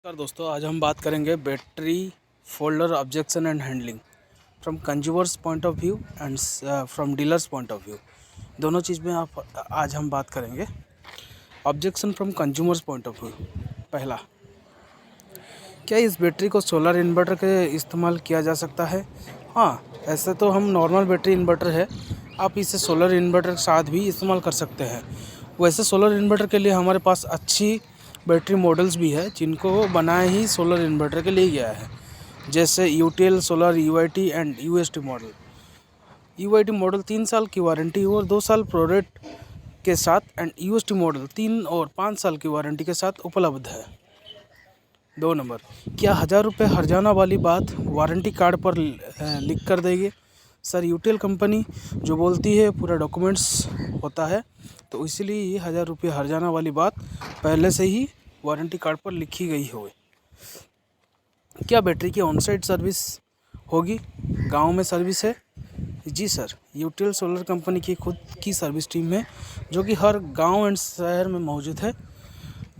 नमस्कार दोस्तों, आज हम बात करेंगे battery folder objection and handling from consumers point of view and from dealers point of view. दोनों चीज़ में आप आज हम बात करेंगे। Objection from consumers point of view. पहला, क्या इस बैटरी को सोलर इन्वर्टर के इस्तेमाल किया जा सकता है? हाँ, ऐसे तो हम नॉर्मल बैटरी इन्वर्टर है, आप इसे सोलर इन्वर्टर के साथ भी इस्तेमाल कर सकते हैं। वैसे सोलर इन्वर्टर के लिए हमारे पास अच्छी बैटरी मॉडल्स भी है जिनको बनाया ही सोलर इन्वर्टर के लिए गया है, जैसे UTL solar, UIT and UST model. UIT model 3 साल की वारंटी और 2 साल प्रोरेट के साथ एंड यूएसटी मॉडल 3 और 5 साल की वारंटी के साथ उपलब्ध है। 2 नंबर, क्या 1000 रुपये हर्जाना वाली बात वारंटी कार्ड पर लिख कर देंगे? सर, यूटीएल कंपनी जो बोलती है पूरा डॉक्यूमेंट्स होता है, तो इसीलिए ये 1000 रुपये हर्जाना वाली बात पहले से ही वारंटी कार्ड पर लिखी गई हो। क्या बैटरी की ऑनसाइट सर्विस होगी? गांव में सर्विस है? जी सर, यूटीएल सोलर कंपनी की खुद की सर्विस टीम है जो कि हर गांव एंड शहर में मौजूद है।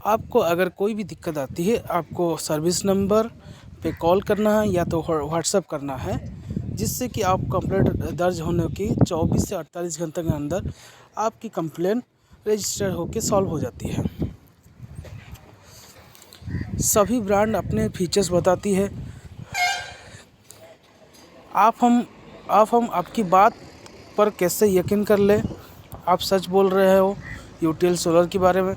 आपको अगर कोई भी दिक्कत आती है, आपको सर्विस नंबर पे कॉल करना है या तो व्हाट्सएप करना है, जिससे कि आप कंप्लेंट दर्ज होने की 24 से 48 घंटे के अंदर आपकी कंप्लेंट रजिस्टर होकर सॉल्व हो जाती है। सभी ब्रांड अपने फीचर्स बताती है। आप आपकी बात पर कैसे यकीन कर ले? आप सच बोल रहे हो यूटीएल सोलर के बारे में।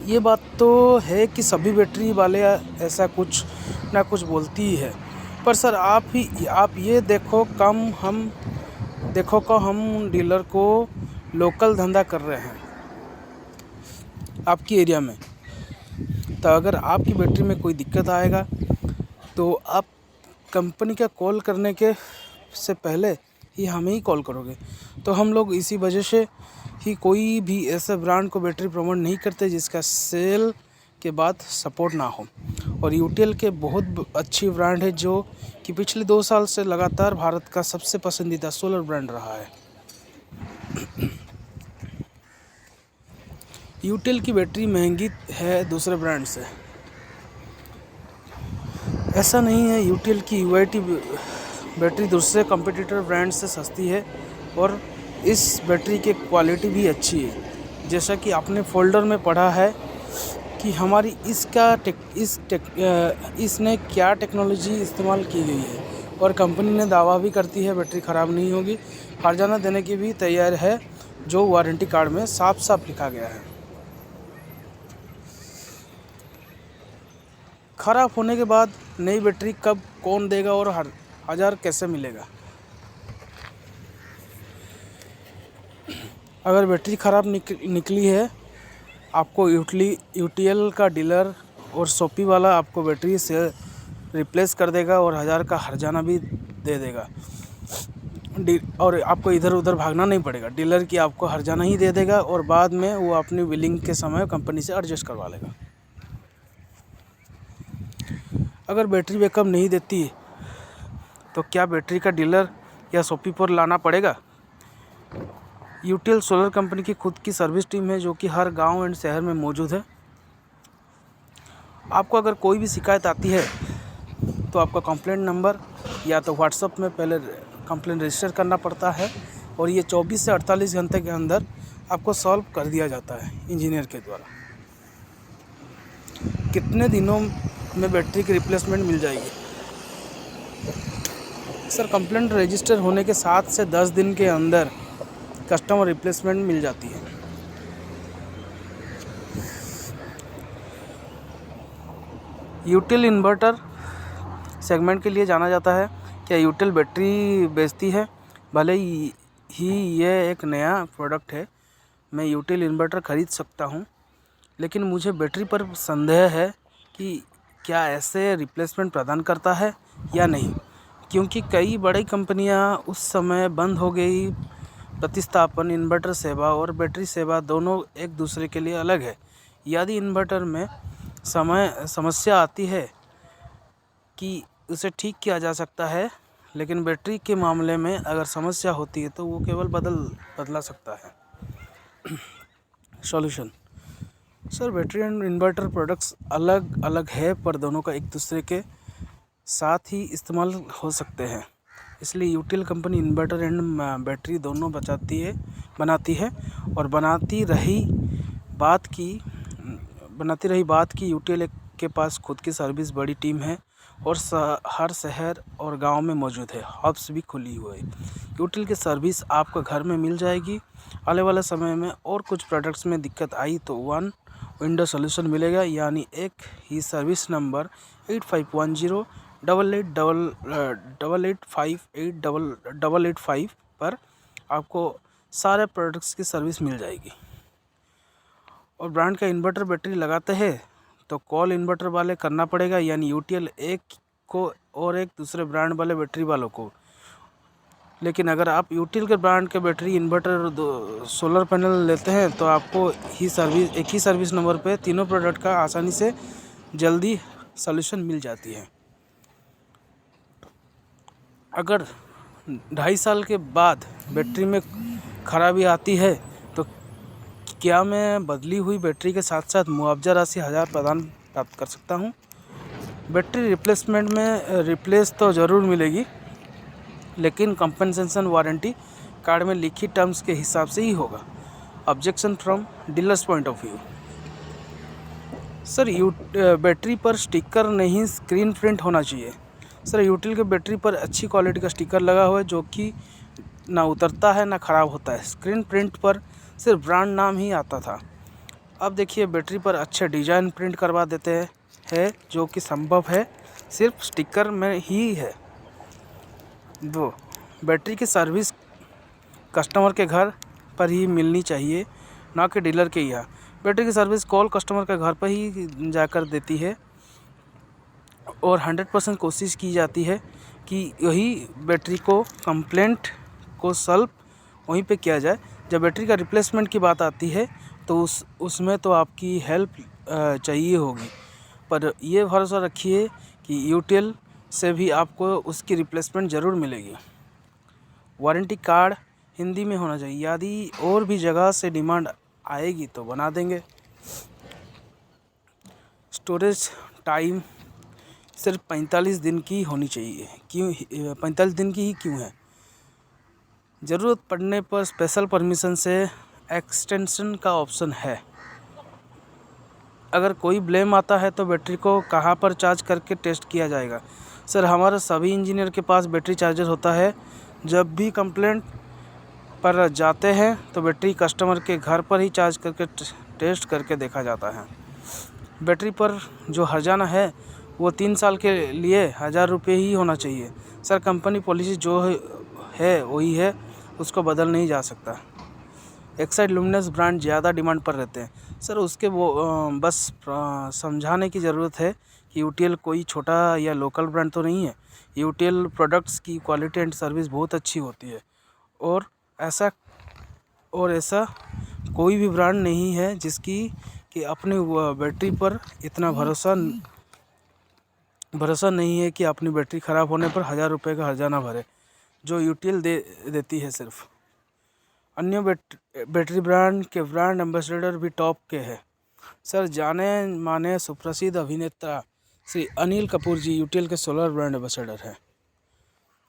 ये बात तो है कि सभी बैटरी वाले ऐसा कुछ ना कुछ बोलती ही है, पर सर आप ये देखो हम डीलर को लोकल धंधा कर रहे हैं आपकी एरिया में। तो अगर आपकी बैटरी में कोई दिक्कत आएगा तो आप कंपनी का कॉल करने के से पहले ही हमें ही कॉल करोगे। तो हम लोग इसी वजह से ही कोई भी ऐसे ब्रांड को बैटरी प्रमोट नहीं करते जिसका सेल के बाद सपोर्ट ना हो। और यूटीएल के बहुत अच्छी ब्रांड है जो कि पिछले 2 साल से लगातार भारत का सबसे पसंदीदा सोलर ब्रांड रहा है। यूटीएल की बैटरी महंगी है दूसरे ब्रांड से? ऐसा नहीं है, यूटीएल की यूआईटी बैटरी दूसरे कंपटीटर ब्रांड से सस्ती है और इस बैटरी की क्वालिटी भी अच्छी है। जैसा कि आपने फोल्डर में पढ़ा है कि हमारी इसने क्या टेक्नोलॉजी इस्तेमाल की गई है, और कंपनी ने दावा भी करती है बैटरी ख़राब नहीं होगी, हर्जाना देने की भी तैयार है, जो वारंटी कार्ड में साफ साफ लिखा गया है। ख़राब होने के बाद नई बैटरी कब कौन देगा और 1000 कैसे मिलेगा? अगर बैटरी ख़राब निकली है, आपको यूटीएल का डीलर और शॉपी वाला आपको बैटरी से रिप्लेस कर देगा और 1000 का हर्जाना भी दे देगा। और आपको इधर उधर भागना नहीं पड़ेगा, डीलर की आपको हर्जाना ही दे देगा और बाद में वो अपनी बिलिंग के समय कंपनी से एडजस्ट करवा लेगा। अगर बैटरी बैकअप नहीं देती तो क्या बैटरी का डीलर या शॉपी पर लाना पड़ेगा? यूटीएल सोलर कंपनी की खुद की सर्विस टीम है जो कि हर गांव एंड शहर में मौजूद है। आपको अगर कोई भी शिकायत आती है तो आपका कंप्लेंट नंबर या तो व्हाट्सएप में पहले कंप्लेंट रजिस्टर करना पड़ता है और ये 24 से 48 घंटे के अंदर आपको सॉल्व कर दिया जाता है इंजीनियर के द्वारा। कितने दिनों में बैटरी की रिप्लेसमेंट मिल जाएगी? सर, कंप्लेंट रजिस्टर होने के 7 से 10 दिन के अंदर कस्टमर रिप्लेसमेंट मिल जाती है। यूटीएल इन्वर्टर सेगमेंट के लिए जाना जाता है। क्या यूटीएल बैटरी बेचती है? भले ही ये एक नया प्रोडक्ट है, मैं यूटीएल इन्वर्टर ख़रीद सकता हूँ, लेकिन मुझे बैटरी पर संदेह है कि क्या ऐसे रिप्लेसमेंट प्रदान करता है या नहीं, क्योंकि कई बड़ी कंपनियां उस समय बंद हो गई। प्रतिस्थापन, इन्वर्टर सेवा और बैटरी सेवा दोनों एक दूसरे के लिए अलग है। यदि इन्वर्टर में समस्या आती है कि उसे ठीक किया जा सकता है, लेकिन बैटरी के मामले में अगर समस्या होती है तो वो केवल बदला सकता है। Solution: sir battery and inverter products अलग अलग है, पर दोनों का एक दूसरे के साथ ही इस्तेमाल हो सकते हैं। इसलिए UTL company inverter and battery दोनों बनाती है। और बनाती रही बात की यूटीएल के पास खुद की सर्विस बड़ी टीम है और हर शहर और गांव में मौजूद है। हब्स भी खुली हुई है। यूटीएल की सर्विस आपको घर में मिल जाएगी। आने वाले समय में और कुछ प्रोडक्ट्स में दिक्कत आई तो वन विंडो सोल्यूशन मिलेगा, यानी एक ही सर्विस नंबर 851088588858 पर आपको सारे प्रोडक्ट्स की सर्विस मिल जाएगी। और ब्रांड का इन्वर्टर बैटरी लगाते हैं तो कॉल इन्वर्टर वाले करना पड़ेगा, यानी यूटीएल एक को और एक दूसरे ब्रांड वाले बैटरी वालों को। लेकिन अगर आप यूटीएल के ब्रांड के बैटरी इन्वर्टर सोलर पैनल लेते हैं तो आपको एक ही सर्विस नंबर पे तीनों प्रोडक्ट का आसानी से जल्दी सॉल्यूशन मिल जाती है। अगर 2.5 साल के बाद बैटरी में खराबी आती है तो क्या मैं बदली हुई बैटरी के साथ साथ मुआवजा राशि 1000 प्रदान प्राप्त कर सकता हूँ? बैटरी रिप्लेसमेंट में रिप्लेस तो ज़रूर मिलेगी, लेकिन कंपनसेशन वारंटी कार्ड में लिखी टर्म्स के हिसाब से ही होगा। Objection from dealers point of view. Sir battery पर स्टिकर नहीं, स्क्रीन प्रिंट होना चाहिए। सर यूटीएल के बैटरी पर अच्छी क्वालिटी का स्टिकर लगा हुआ है जो कि ना उतरता है ना ख़राब होता है। स्क्रीन प्रिंट पर सिर्फ ब्रांड नाम ही आता था। अब देखिए बैटरी पर अच्छे डिज़ाइन प्रिंट करवा देते हैं जो कि संभव है सिर्फ स्टिकर में ही है। दो, बैटरी की सर्विस कस्टमर के घर पर ही मिलनी चाहिए, ना कि डीलर के यहाँ। बैटरी की सर्विस कॉल कस्टमर के घर पर ही जाकर देती है और 100% कोशिश की जाती है कि यही बैटरी को कंप्लेंट को सॉल्व वहीं पे किया जाए। जब बैटरी का रिप्लेसमेंट की बात आती है तो उसमें तो आपकी हेल्प चाहिए होगी, पर ये भरोसा रखिए कि यूटीएल से भी आपको उसकी रिप्लेसमेंट ज़रूर मिलेगी। वारंटी कार्ड हिंदी में होना चाहिए। यदि और भी जगह से डिमांड आएगी तो बना देंगे। स्टोरेज टाइम सिर्फ 45 दिन की होनी चाहिए। क्यों 45 दिन की ही क्यों है? ज़रूरत पड़ने पर स्पेशल परमिशन से एक्सटेंशन का ऑप्शन है। अगर कोई ब्लेम आता है तो बैटरी को कहाँ पर चार्ज करके टेस्ट किया जाएगा? सर हमारे सभी इंजीनियर के पास बैटरी चार्जर होता है। जब भी कंप्लेंट पर जाते हैं तो बैटरी कस्टमर के घर पर ही चार्ज करके टेस्ट करके देखा जाता है। बैटरी पर जो हर्जाना है वो 3 साल के लिए 1000 रुपये ही होना चाहिए। सर कंपनी पॉलिसी जो है वही है, उसको बदल नहीं जा सकता। एक्साइड लुमिनस ब्रांड ज़्यादा डिमांड पर रहते हैं। सर उसके वो बस समझाने की ज़रूरत है कि यूटीएल कोई छोटा या लोकल ब्रांड तो नहीं है। यूटीएल प्रोडक्ट्स की क्वालिटी एंड सर्विस बहुत अच्छी होती है और ऐसा कोई भी ब्रांड नहीं है जिसकी कि अपनी बैटरी पर इतना भरोसा नहीं है कि अपनी बैटरी ख़राब होने पर 1000 रुपये का हर्जाना भरे, जो यूटीएल देती है। सिर्फ अन्य बैटरी ब्रांड के ब्रांड एम्बेसडर भी टॉप के हैं। सर जाने माने सुप्रसिद्ध अभिनेता श्री अनिल कपूर जी यूटीएल के सोलर ब्रांड एम्बेसडर हैं।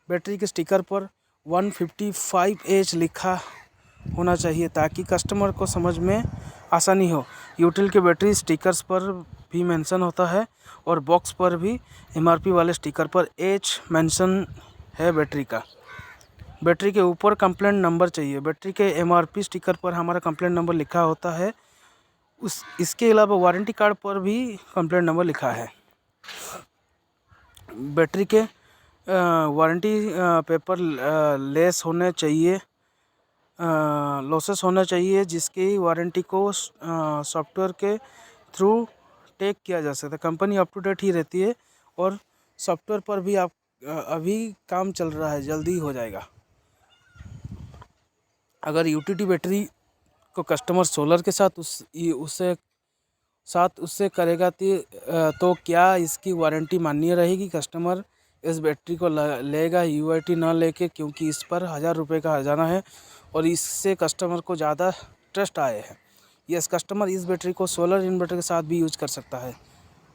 बैटरी के स्टिकर पर 155H लिखा होना चाहिए ताकि कस्टमर को समझ में आसानी हो। यूटीएल के बैटरी स्टिकर्स पर भी मेंशन होता है और बॉक्स पर भी एमआरपी वाले स्टिकर पर H मेंशन है बैटरी का। बैटरी के ऊपर कंप्लेंट नंबर चाहिए। बैटरी के एमआरपी स्टिकर पर हमारा कंप्लेंट नंबर लिखा होता है। इसके अलावा वारंटी कार्ड पर भी कंप्लेंट नंबर लिखा है। बैटरी के वारंटी पेपर लेस होने चाहिए, लॉसेस होना चाहिए, जिसकी वारंटी को सॉफ्टवेयर के थ्रू टेक किया जा सकता है। कंपनी अप टू डेट ही रहती है और सॉफ्टवेयर पर भी अभी काम चल रहा है, जल्दी हो जाएगा। अगर यूटिलिटी बैटरी को कस्टमर सोलर के साथ उससे करेगा तो क्या इसकी वारंटी मान्य रहेगी? कस्टमर इस बैटरी को लेगा यूआईटी ना लेके, क्योंकि इस पर 1000 रुपये का हर्जाना है और इससे कस्टमर को ज़्यादा ट्रस्ट आए हैं। यस, कस्टमर इस बैटरी को सोलर इन्वर्टर के साथ भी यूज कर सकता है।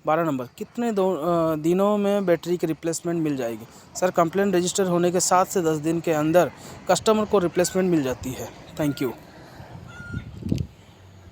12 नंबर, कितने दिनों में बैटरी की रिप्लेसमेंट मिल जाएगी? सर, कंप्लेंट रजिस्टर होने के 7 से 10 दिन के अंदर कस्टमर को रिप्लेसमेंट मिल जाती है। Thank you.